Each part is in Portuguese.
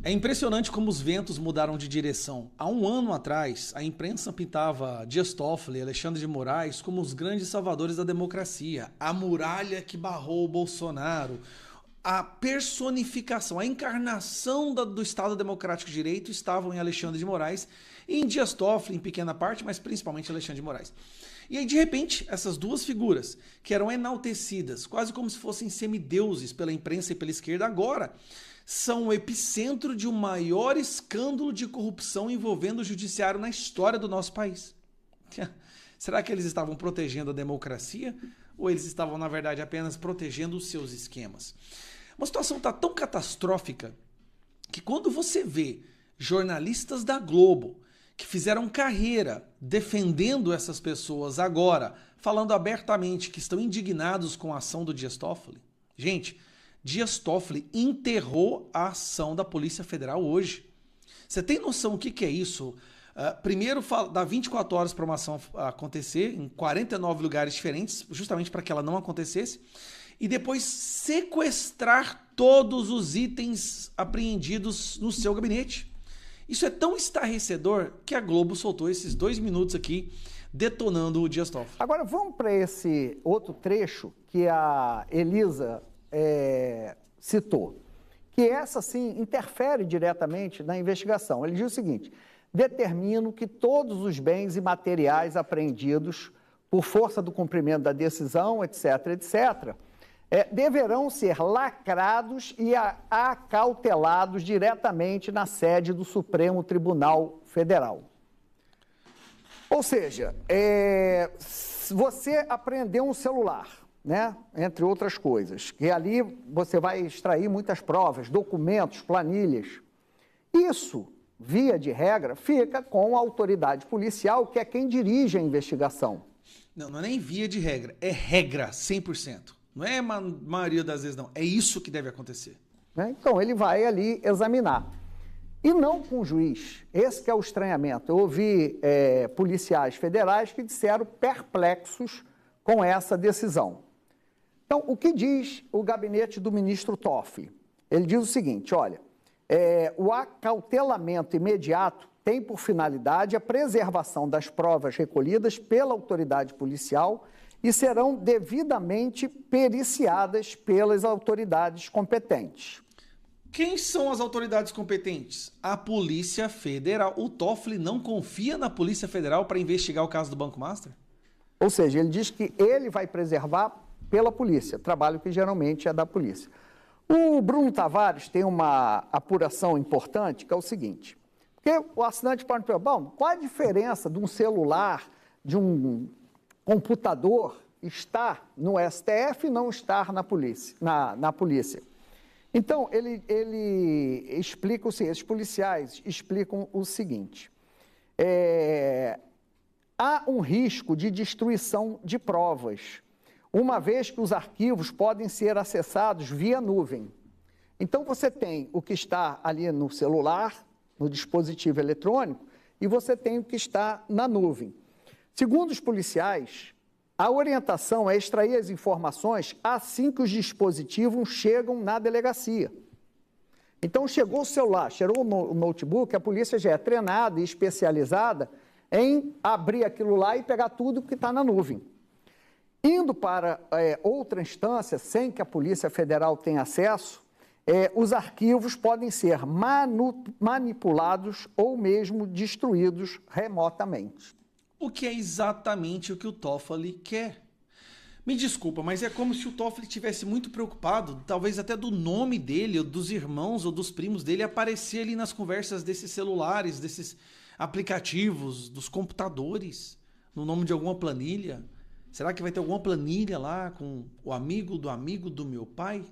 É impressionante como os ventos mudaram de direção. Há um ano atrás, a imprensa pintava Dias Toffoli e Alexandre de Moraes como os grandes salvadores da democracia, a muralha que barrou o Bolsonaro, a personificação, a encarnação do Estado Democrático de Direito estavam em Alexandre de Moraes e em Dias Toffoli, em pequena parte, mas principalmente Alexandre de Moraes. E aí, de repente, essas duas figuras, que eram enaltecidas, quase como se fossem semideuses pela imprensa e pela esquerda, agora são o epicentro de um maior escândalo de corrupção envolvendo o judiciário na história do nosso país. Será que eles estavam protegendo a democracia? Ou eles estavam, na verdade, apenas protegendo os seus esquemas? Uma situação está tão catastrófica que quando você vê jornalistas da Globo que fizeram carreira defendendo essas pessoas agora, falando abertamente que estão indignados com a ação do Dias Toffoli. Gente, Dias Toffoli enterrou a ação da Polícia Federal hoje. Você tem noção do que é isso? Primeiro, dá 24 horas para uma ação acontecer em 49 lugares diferentes, justamente para que ela não acontecesse. E depois sequestrar todos os itens apreendidos no seu gabinete. Isso é tão estarrecedor que a Globo soltou esses 2 minutos aqui detonando o Dias Toffoli. Agora vamos para esse outro trecho que a Elisa citou, que essa sim interfere diretamente na investigação. Ele diz o seguinte: determino que todos os bens e materiais apreendidos por força do cumprimento da decisão, etc., etc., deverão ser lacrados e acautelados diretamente na sede do Supremo Tribunal Federal. Ou seja, você apreendeu um celular, né? Entre outras coisas, que ali você vai extrair muitas provas, documentos, planilhas. Isso, via de regra, fica com a autoridade policial, que é quem dirige a investigação. Não é nem via de regra, é regra, 100%. Não é a maioria das vezes, não. É isso que deve acontecer. Então, ele vai ali examinar. E não com o juiz. Esse que é o estranhamento. Eu ouvi policiais federais que disseram perplexos com essa decisão. Então, o que diz o gabinete do ministro Toffoli? Ele diz o seguinte, olha, o acautelamento imediato tem por finalidade a preservação das provas recolhidas pela autoridade policial e serão devidamente periciadas pelas autoridades competentes. Quem são as autoridades competentes? A Polícia Federal. O Toffoli não confia na Polícia Federal para investigar o caso do Banco Master? Ou seja, ele diz que ele vai preservar pela polícia, trabalho que geralmente é da polícia. O Bruno Tavares tem uma apuração importante, que é o seguinte, porque o assinante pode perguntar, bom, qual a diferença de um celular, de um computador estar no STF e não estar na polícia? Então, ele explica o seguinte, os policiais explicam o seguinte, há um risco de destruição de provas, uma vez que os arquivos podem ser acessados via nuvem. Então, você tem o que está ali no celular, no dispositivo eletrônico, e você tem o que está na nuvem. Segundo os policiais, a orientação é extrair as informações assim que os dispositivos chegam na delegacia. Então, chegou o celular, chegou o notebook, a polícia já é treinada e especializada em abrir aquilo lá e pegar tudo que está na nuvem. Indo para outra instância, sem que a Polícia Federal tenha acesso, os arquivos podem ser manipulados ou mesmo destruídos remotamente. O que é exatamente o que o Toffoli quer. Me desculpa, mas é como se o Toffoli estivesse muito preocupado, talvez até do nome dele, ou dos irmãos ou dos primos dele aparecer ali nas conversas desses celulares, desses aplicativos, dos computadores, no nome de alguma planilha. Será que vai ter alguma planilha lá com o amigo do meu pai?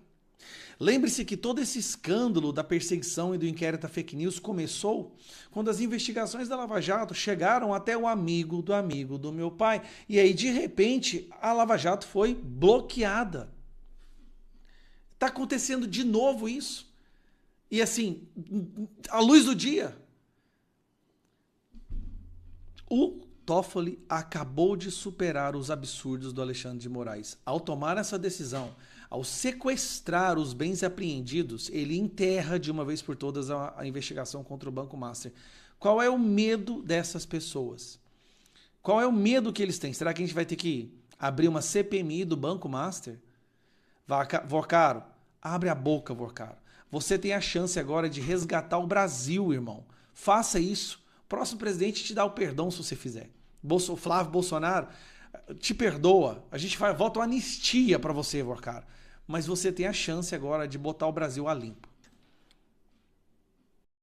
Lembre-se que todo esse escândalo da perseguição e do inquérito à fake news começou quando as investigações da Lava Jato chegaram até o amigo do meu pai. E aí, de repente, a Lava Jato foi bloqueada. Está acontecendo de novo isso. E assim, à luz do dia. O Toffoli acabou de superar os absurdos do Alexandre de Moraes. Ao tomar essa decisão, Ao sequestrar os bens apreendidos, ele enterra de uma vez por todas a investigação contra o Banco Master. Qual é o medo dessas pessoas? Qual é o medo que eles têm? Será que a gente vai ter que abrir uma CPMI do Banco Master? Vorcaro, abre a boca, Vorcaro. Você tem a chance agora de resgatar o Brasil, irmão. Faça isso. O próximo presidente te dá o perdão se você fizer. Flávio Bolsonaro te perdoa. A gente volta uma anistia para você, Vorcaro. Mas você tem a chance agora de botar o Brasil a limpo.